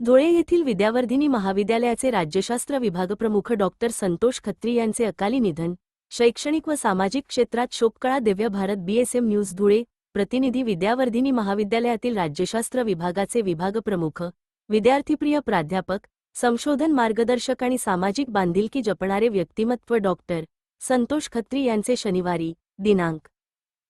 धुळे येथील विद्यावर्धिनी महाविद्यालयाचे राज्यशास्त्र विभागप्रमुख डॉक्टर संतोष खत्री यांचे अकाली निधन. शैक्षणिक व सामाजिक क्षेत्रात शोककळा. Divya Bharat BSM news Dhule. प्रतिनिधी. विद्यावर्धिनी महाविद्यालयातील राज्यशास्त्र विभागाचे विभागप्रमुख, विद्यार्थीप्रिय प्राध्यापक, संशोधन मार्गदर्शक आणि सामाजिक बांधिलकी जपणारे व्यक्तिमत्व डॉक्टर संतोष खत्री यांचे शनिवारी दिनांक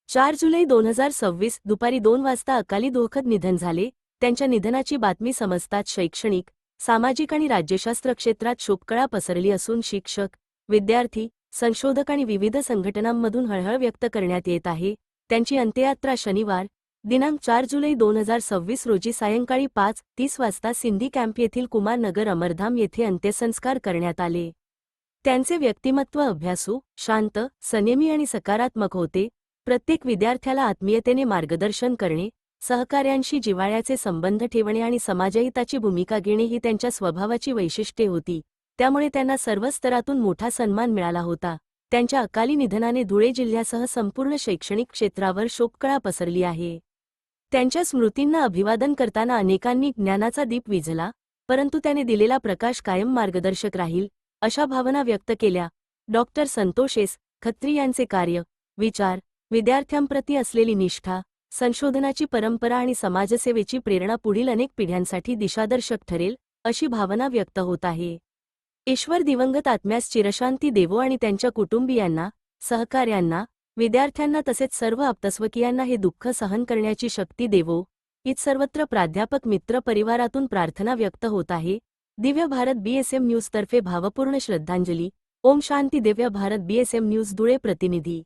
4 जुलै 2026 दुपारी 2 वाजता अकाली दुःखद निधन झाले. त्यांच्या निधनाची बातमी समजताच शैक्षणिक, सामाजिक आणि राज्यशास्त्र क्षेत्रात शोककळा पसरली असून शिक्षक, विद्यार्थी, संशोधक आणि विविध संघटनांमधून हळहळ व्यक्त करण्यात येत आहे. त्यांची अंत्ययात्रा शनिवार दिनांक 4 जुलै 2026 रोजी सायंकाळी 5:30 वाजता सिंधी कॅम्प येथील कुमार नगर अमरधाम येथे अंत्यसंस्कार करण्यात आले. त्यांचे व्यक्तिमत्व अभ्यासू, शांत, संयमी आणि सकारात्मक होते. प्रत्येक विद्यार्थ्याला आत्मीयतेने मार्गदर्शन करणे, सहकार्यांशी जिव्हाळ्याचे संबंध ठेवणे आणि समाजहिताची भूमिका घेणे ही त्यांच्या स्वभावाची वैशिष्ट्ये होती. त्यामुळे त्यांना सर्व स्तरातून मोठा सन्मान मिळाला होता. त्यांच्या अकाली निधनाने धुळे जिल्ह्यासह संपूर्ण शैक्षणिक क्षेत्रावर शोककळा पसरली आहे. त्यांच्या स्मृतींना अभिवादन करताना अनेकांनी ज्ञानाचा दीप विझला, परंतु त्याने दिलेला प्रकाश कायम मार्गदर्शक राहील, अशा भावना व्यक्त केल्या. डॉक्टर संतोष खत्री यांचे कार्य, विचार, विद्यार्थ्यांप्रती असलेली निष्ठा, संशोधनाची परंपरा आणि समाजसेवेची प्रेरणा पुढील अनेक पिढ्यांसाठी दिशादर्शक ठरेल, अशी भावना व्यक्त होत आहे. ईश्वर दिवंगत आत्म्यास चिरशांती देवो आणि त्यांच्या कुटुंबियांना, सहकार्यांना, विद्यार्थ्यांना तसेच सर्व आप्तस्वकीयांना हे दुःख सहन करण्याची शक्ती देवो. हीच सर्वत्र प्राध्यापक मित्र परिवारातून प्रार्थना व्यक्त होत आहे. दिव्य भारत बीएसएम न्यूजतर्फे भावपूर्ण श्रद्धांजली. ओम शांती. Divya Bharat BSM news Dhule. प्रतिनिधी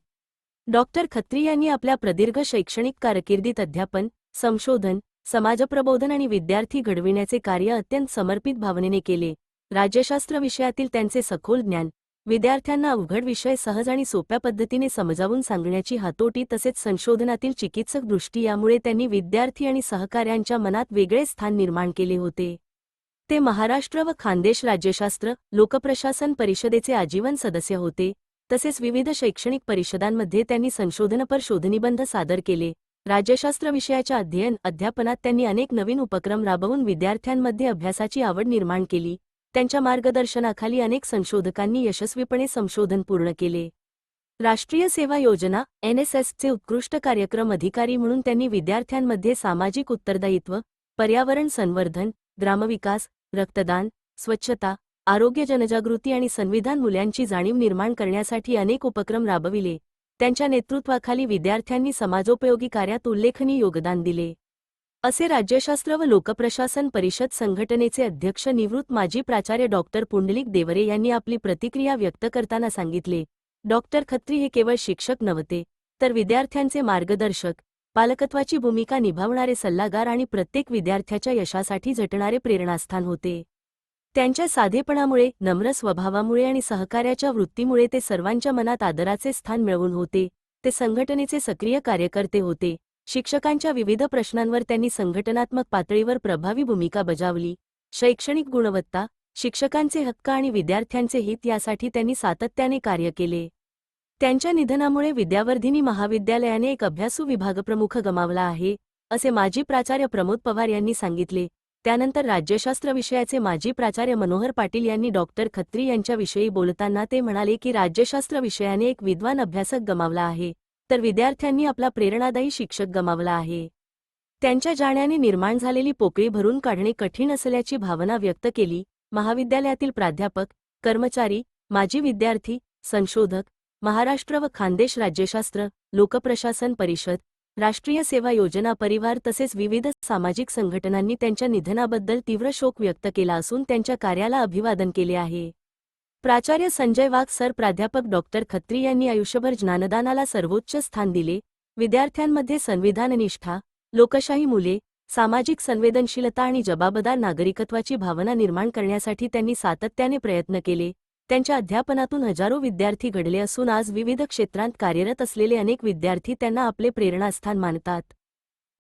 डॉक्टर खत्री यांनी आपल्या प्रदीर्घ शैक्षणिक कारकिर्दीत अध्यापन, संशोधन, समाजप्रबोधन आणि विद्यार्थी घडविण्याचे कार्य अत्यंत समर्पित भावनेने केले. राज्यशास्त्र विषयातील त्यांचे सखोल ज्ञान, विद्यार्थ्यांना अवघड विषय सहज आणि सोप्या पद्धतीने समजावून सांगण्याची हातोटी तसेच संशोधनातील चिकित्सक दृष्टी यामुळे त्यांनी विद्यार्थी आणि सहकाऱ्यांच्या मनात वेगळे स्थान निर्माण केले होते. ते महाराष्ट्र व खानदेश राज्यशास्त्र, लोकप्रशासन परिषदेचे आजीवन सदस्य होते. तसेच विविध शैक्षणिक परिषदांमध्ये त्यांनी संशोधनपर शोधनिबंध सादर केले. राज्यशास्त्र विषयाच्या अध्यापनात त्यांनी अनेक नवीन उपक्रम राबवून विद्यार्थ्यांमध्ये अभ्यासाची आवड निर्माण केली. त्यांच्या मार्गदर्शनाखाली अनेक संशोधकांनी यशस्वीपणे संशोधन पूर्ण केले. राष्ट्रीय सेवा योजना NSSचे उत्कृष्ट कार्यक्रम अधिकारी म्हणून त्यांनी विद्यार्थ्यांमध्ये सामाजिक उत्तरदायित्व, पर्यावरण संवर्धन, ग्रामविकास, रक्तदान, स्वच्छता, आरोग्य, जनजागृती आणि संविधान मूल्यांची जाणीव निर्माण करण्यासाठी अनेक उपक्रम राबविले. त्यांच्या नेतृत्वाखाली विद्यार्थ्यांनी समाजोपयोगी कार्यात उल्लेखनीय योगदान दिले, असे राज्यशास्त्र व लोकप्रशासन परिषद संघटनेचे अध्यक्ष निवृत्त माजी प्राचार्य डॉक्टर पुंडलिक देवरे यांनी आपली प्रतिक्रिया व्यक्त करताना सांगितले. डॉक्टर खत्री हे केवळ शिक्षक नव्हते, तर विद्यार्थ्यांचे मार्गदर्शक, पालकत्वाची भूमिका निभावणारे सल्लागार आणि प्रत्येक विद्यार्थ्याच्या यशासाठी झटणारे प्रेरणास्थान होते. त्यांच्या साधेपणामुळे, नम्र स्वभावामुळे आणि सहकार्याच्या वृत्तीमुळे ते सर्वांच्या मनात आदराचे स्थान मिळवून होते. ते संघटनेचे सक्रिय कार्यकर्ते होते. शिक्षकांच्या विविध प्रश्नांवर त्यांनी संघटनात्मक पातळीवर प्रभावी भूमिका बजावली. शैक्षणिक गुणवत्ता, शिक्षकांचे हक्क आणि विद्यार्थ्यांचे हित यासाठी त्यांनी सातत्याने कार्य केले. त्यांच्या निधनामुळे विद्यावर्धिनी महाविद्यालयाने एक अभ्यासू विभागप्रमुख गमावला आहे, असे माजी प्राचार्य प्रमोद पवार यांनी सांगितले. त्यानंतर राज्यशास्त्र विषयाचे माजी प्राचार्य मनोहर पाटील यांनी डॉक्टर खत्री यांच्याविषयी बोलताना ते म्हणाले की राज्यशास्त्र विषयाने एक विद्वान अभ्यासक गमावला आहे, तर विद्यार्थ्यांनी आपला प्रेरणादायी शिक्षक गमावला आहे. त्यांच्या जाण्याने निर्माण झालेली पोकळी भरून काढणे कठीण असल्याची भावना व्यक्त केली. महाविद्यालयातील प्राध्यापक, कर्मचारी, माजी विद्यार्थी, संशोधक, महाराष्ट्र व खानदेश राज्यशास्त्र, लोकप्रशासन परिषद, राष्ट्रीय सेवा योजना परिवार तसेच विविध सामाजिक संघटनांनी त्यांच्या निधनाबद्दल तीव्र शोक व्यक्त केला असून त्यांच्या कार्याला अभिवादन केले आहे. प्राचार्य संजय वाघ सर, प्राध्यापक डॉक्टर खत्री यांनी आयुष्यभर ज्ञानदानाला सर्वोच्च स्थान दिले. विद्यार्थ्यांमध्ये संविधाननिष्ठा, लोकशाही मूल्ये, सामाजिक संवेदनशीलता आणि जबाबदार नागरिकत्वाची भावना निर्माण करण्यासाठी त्यांनी सातत्याने प्रयत्न केले. त्यांच्या अध्यापनातून हजारो विद्यार्थी घडले असून आज विविध क्षेत्रांत कार्यरत असलेले अनेक विद्यार्थी त्यांना आपले प्रेरणास्थान मानतात.